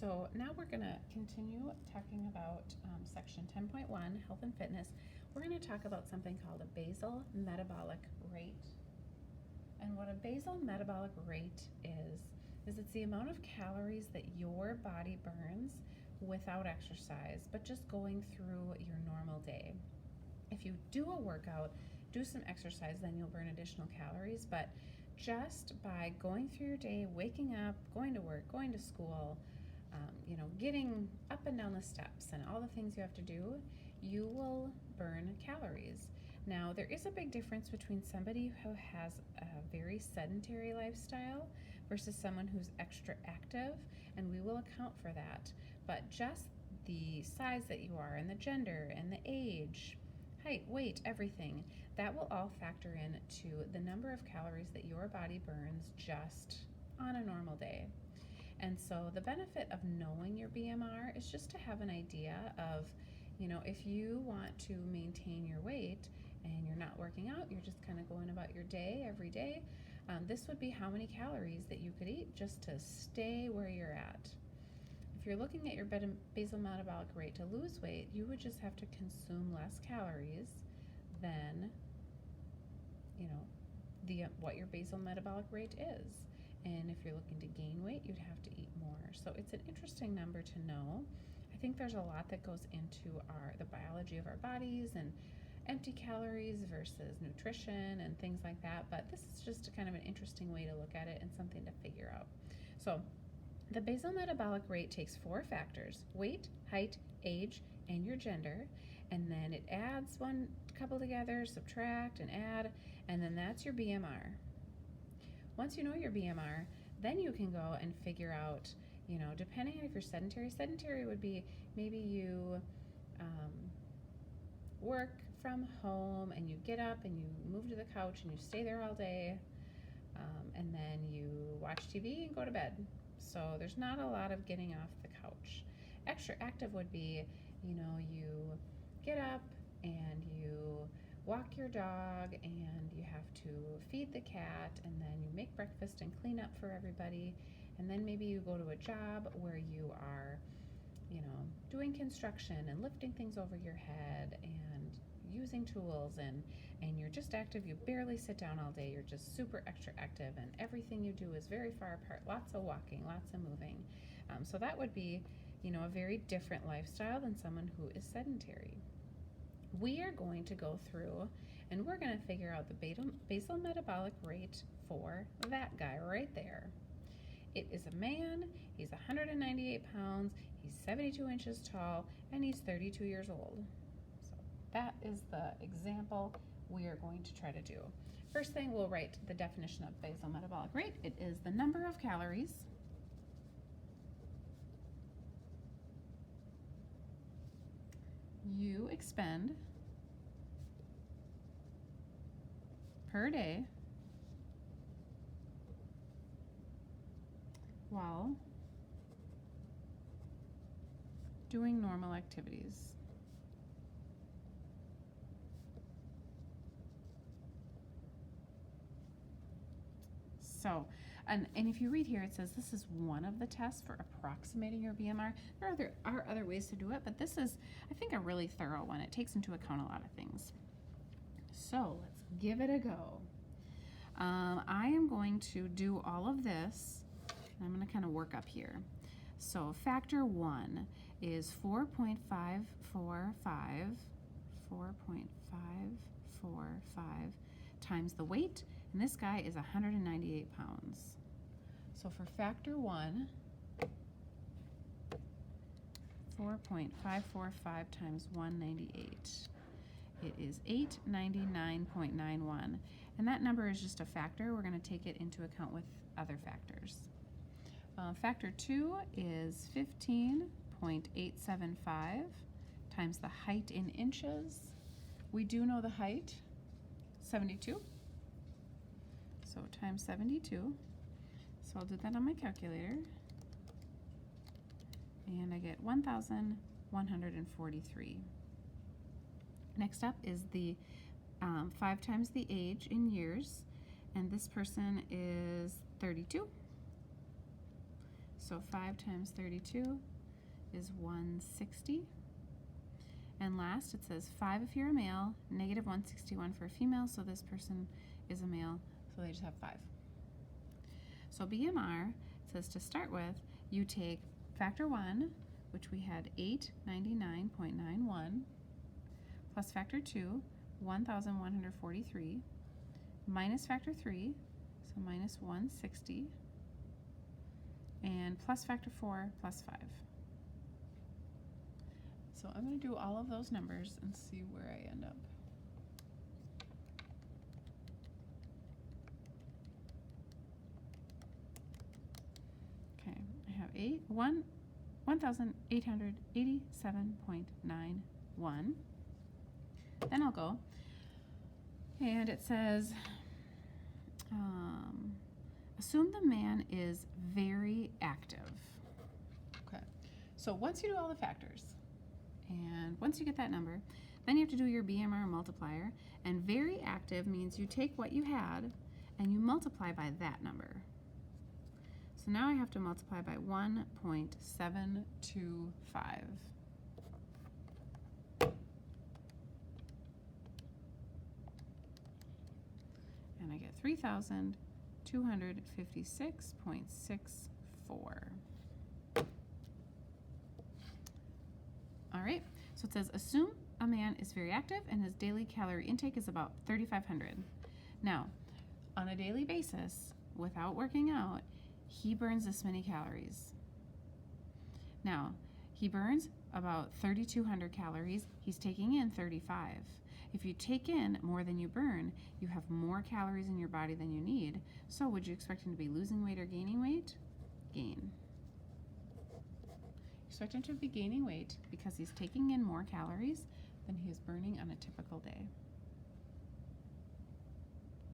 So now we're going to continue talking about section 10.1, health and fitness. We're going to talk about something called a basal metabolic rate. And what a basal metabolic rate is it's the amount of calories that your body burns without exercise, but just going through your normal day. If you do a workout, do some exercise, then you'll burn additional calories, but just by going through your day, waking up, going to work, going to school, getting up and down the steps and all the things you have to do, you will burn calories. Now, there is a big difference between somebody who has a very sedentary lifestyle versus someone who's extra active, and we will account for that. But just the size that you are and the gender and the age, height, weight, everything, that will all factor into the number of calories that your body burns just on a normal day. And so the benefit of knowing your BMR is just to have an idea of, if you want to maintain your weight and you're not working out, you're just kind of going about your day every day, this would be how many calories that you could eat just to stay where you're at. If you're looking at your basal metabolic rate to lose weight, you would just have to consume less calories than, what your basal metabolic rate is. And if you're looking to gain weight, you'd have to eat more. So it's an interesting number to know. I think there's a lot that goes into the biology of our bodies and empty calories versus nutrition and things like that. But this is just a kind of an interesting way to look at it and something to figure out. So the basal metabolic rate takes 4 factors: weight, height, age, and your gender. And then it adds one couple together, subtract and add, and then that's your BMR. Once you know your BMR, then you can go and figure out, depending on if you're sedentary would be maybe you work from home and you get up and you move to the couch and you stay there all day, and then you watch TV and go to bed. So there's not a lot of getting off the couch. Extra active would be, you get up and you walk your dog and you have to feed the cat, and then you make breakfast and clean up for everybody, and then maybe you go to a job where you are, doing construction and lifting things over your head and using tools, and you're just active. You barely sit down all day. You're just super extra active, and everything you do is very far apart. Lots of walking, lots of moving. So that would be, a very different lifestyle than someone who is sedentary. We are going to go through and we're going to figure out the basal metabolic rate for that guy right there. It is a man, he's 198 pounds, he's 72 inches tall, and he's 32 years old. So that is the example we are going to try to do. First thing, we'll write the definition of basal metabolic rate. It is the number of calories you expend per day while doing normal activities. So, and if you read here, it says this is one of the tests for approximating your BMR. There are other ways to do it, but this is, I think, a really thorough one. It takes into account a lot of things. So let's give it a go. I am going to do all of this. I'm going to kind of work up here. So factor 1 is 4.545 times the weight, and this guy is 198 pounds. So for factor 1, 4.545 times 198. It is 899.91, and that number is just a factor. We're going to take it into account with other factors. Factor 2 is 15.875 times the height in inches. We do know the height, 72. So times 72. So I'll do that on my calculator. And I get 1,143. Next up is the 5 times the age in years, and this person is 32. So 5 times 32 is 160. And last, it says 5 if you're a male, negative 161 for a female, so this person is a male, so they just have 5. So BMR says to start with, you take factor 1, which we had 899.91, plus factor 2, 1,143, minus factor 3, so minus 160, and plus factor 4, plus 5. So I'm going to do all of those numbers and see where I end up. Okay, I have 1,887.91. Then I'll go, and it says, assume the man is very active. Okay, so once you do all the factors, and once you get that number, then you have to do your BMR multiplier, and very active means you take what you had and you multiply by that number. So now I have to multiply by 1.725. And I get 3,256.64. All right, so it says assume a man is very active and his daily calorie intake is about 3,500. Now, on a daily basis, without working out, he burns this many calories. Now, he burns about 3,200 calories. He's taking in 35. If you take in more than you burn, you have more calories in your body than you need. So would you expect him to be losing weight or gaining weight? Gain. Expect him to be gaining weight because he's taking in more calories than he is burning on a typical day.